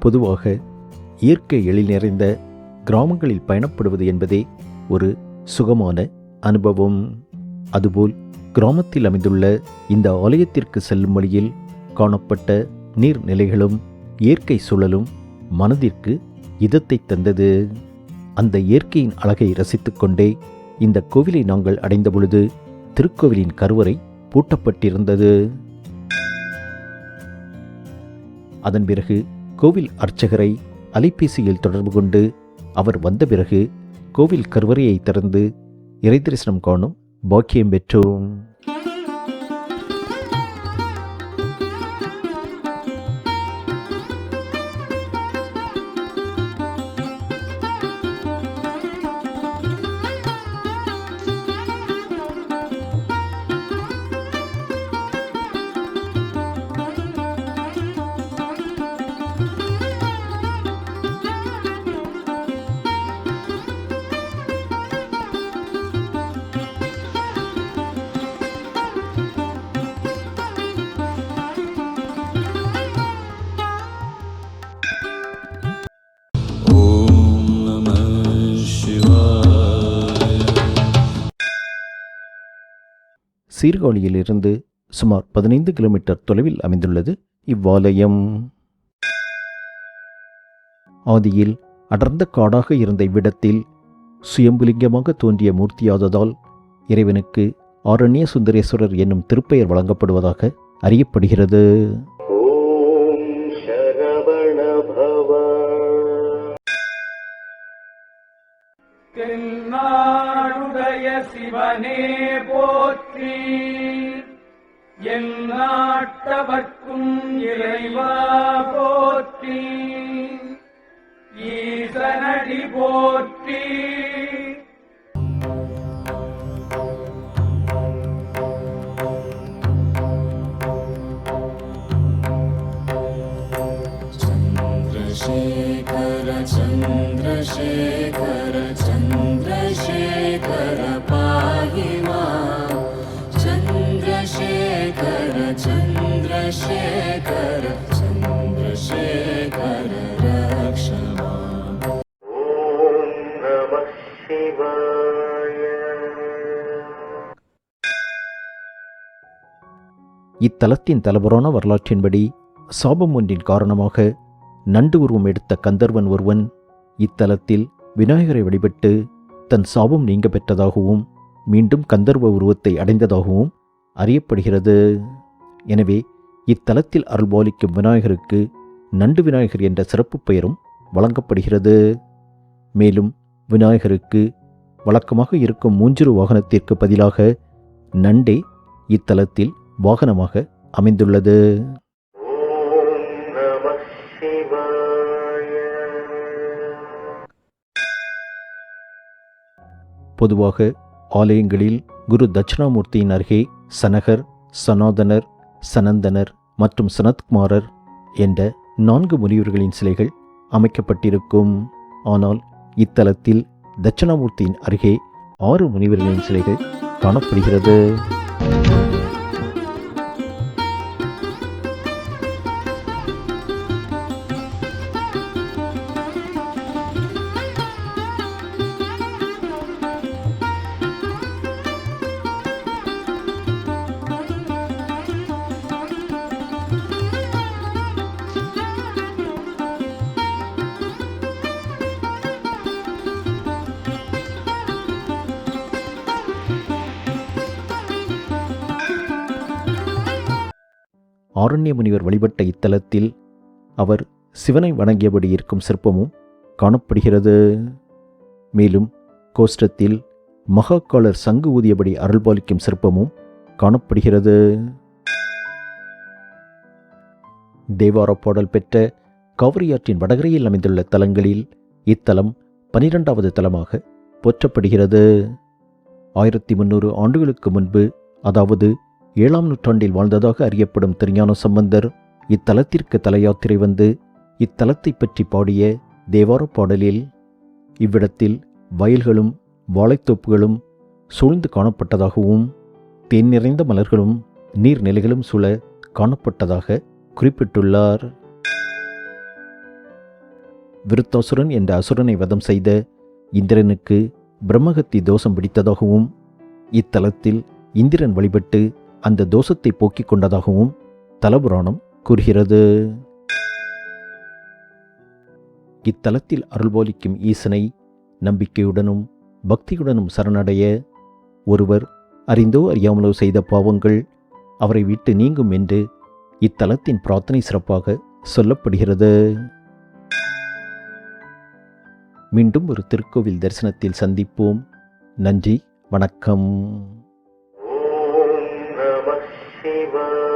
பொதுவாக இயற்கை எழில் நிறைந்த கிராமங்களில் பயணப்படுவது என்பதே ஒரு சுகமான அனுபவம். அதுபோல் கிராமத்தில் அமைந்துள்ள இந்த ஆலயத்திற்கு செல்லும் வழியில் காணப்பட்ட நீர்நிலைகளும் இயற்கை சூழலும் மனதிற்கு இதத்தை தந்தது. அந்த இயற்கையின் அழகை ரசித்துக்கொண்டே இந்த கோவிலை நாங்கள் அடைந்த பொழுது திருக்கோவிலின் கருவறை பூட்டப்பட்டிருந்தது. அதன் பிறகு கோவில் அர்ச்சகரை அலைபேசியில் தொடர்பு கொண்டு அவர் வந்த பிறகு கோவில் கருவறையை திறந்து இறை தரிசனம் காணும் பாக்கியம் பெற்றோம். சீர்காழியிலிருந்து சுமார் 15 கிலோமீட்டர் தொலைவில் அமைந்துள்ளது இவ்வாலயம். ஆதியில் அடர்ந்த காடாக இருந்த இவ்விடத்தில் சுயம்புலிங்கமாக தோன்றிய மூர்த்தியாததால் இறைவனுக்கு ஆரண்ய சுந்தரேஸ்வரர் என்னும் திருப்பெயர் வழங்கப்படுவதாக அறியப்படுகிறது. தென்னாடுடைய சிவனே போற்றி, என் நாட்டவர்க்கும் இறைவா போற்றி, ஈசனடி போற்றி. चन्द्रशेखर चन्द्रशेखर चन्द्रशेखर पाहि मां, चन्द्रशेखर चन्द्रशेखर चन्द्रशेखर रक्ष मां. ॐ नमः शिवाय. இத்தலத்தின் தலபுராண வரலாற்றின்படி சாபம் ஒன்றின் காரணமாக நண்டு உருவம் எடுத்த கந்தர்வன் ஒருவன் இத்தலத்தில் விநாயகரை வழிபட்டு தன் சாபம் நீங்க பெற்றதாகவும் மீண்டும் கந்தர்வ உருவத்தை அடைந்ததாகவும் அறியப்படுகிறது. எனவே இத்தலத்தில் அருள்பாலிக்கும் விநாயகருக்கு நண்டு விநாயகர் என்ற சிறப்பு பெயரும் வழங்கப்படுகிறது. மேலும் விநாயகருக்கு வழக்கமாக இருக்கும் மூஞ்சிறு வாகனத்திற்கு பதிலாக நண்டே இத்தலத்தில் வாகனமாக அமைந்துள்ளது. பொதுவாக ஆலயங்களில் குரு தட்சிணாமூர்த்தியின் அருகே சனகர், சனாதனர், சனந்தனர் மற்றும் சனத்குமாரர் என்ற 4 முனிவர்களின் சிலைகள் அமைக்கப்பட்டிருக்கும். ஆனால் இத்தலத்தில் தட்சிணாமூர்த்தியின் அருகே 6 முனிவர்களின் சிலைகள் காணப்படுகிறது. ஆரண்ய முனிவர் வழிபட்ட இத்தலத்தில் அவர் சிவனை வணங்கியபடி இருக்கும் சிற்பமும் காணப்படுகிறது. மேலும் கோஷ்டத்தில் மகாகாலர் சங்கு ஊதியபடி அருள்பாலிக்கும் சிற்பமும் காணப்படுகிறது. தேவார பாடல் பெற்ற காவிரியாற்றின் வடகரையில் அமைந்துள்ள தலங்களில் இத்தலம் 12வது தலமாக போற்றப்படுகிறது. 1300 ஆண்டுகளுக்கு முன்பு, அதாவது 7ஆம் நூற்றாண்டில் வாழ்ந்ததாக அறியப்படும் திருஞான சம்பந்தர் இத்தலத்திற்கு தலயாத்திரை வந்து இத்தலத்தை பற்றி பாடிய தேவார பாடலில் இவ்விடத்தில் வயல்களும் வாழைத்தோப்புகளும் சூழ்ந்து காணப்பட்டதாகவும் தேன் நிறைந்த மலர்களும் நீர்நிலைகளும் சூழ காணப்பட்டதாக குறிப்பிட்டுள்ளார். விருத்தாசுரன் என்ற அசுரனை வதம் செய்த இந்திரனுக்கு பிரம்மகத்தி தோஷம் பிடித்ததாகவும் இத்தலத்தில் இந்திரன் வழிபட்டு அந்த தோஷத்தை போக்கிக் கொண்டதாகவும் தலபுராணம் கூறுகிறது. இத்தலத்தில் அருள்பாலிக்கும் ஈசனை நம்பிக்கையுடனும் பக்தியுடனும் சரணடைய ஒருவர் அறிந்தோ அறியாமலோ செய்த பாவங்கள் அவரை விட்டு நீங்கும் என்று இத்தலத்தின் பிரார்த்தனை சிறப்பாக சொல்லப்படுகிறது. மீண்டும் ஒரு திருக்கோவில் தரிசனத்தில் சந்திப்போம். நன்றி, வணக்கம். ஓம் நம சிவாய.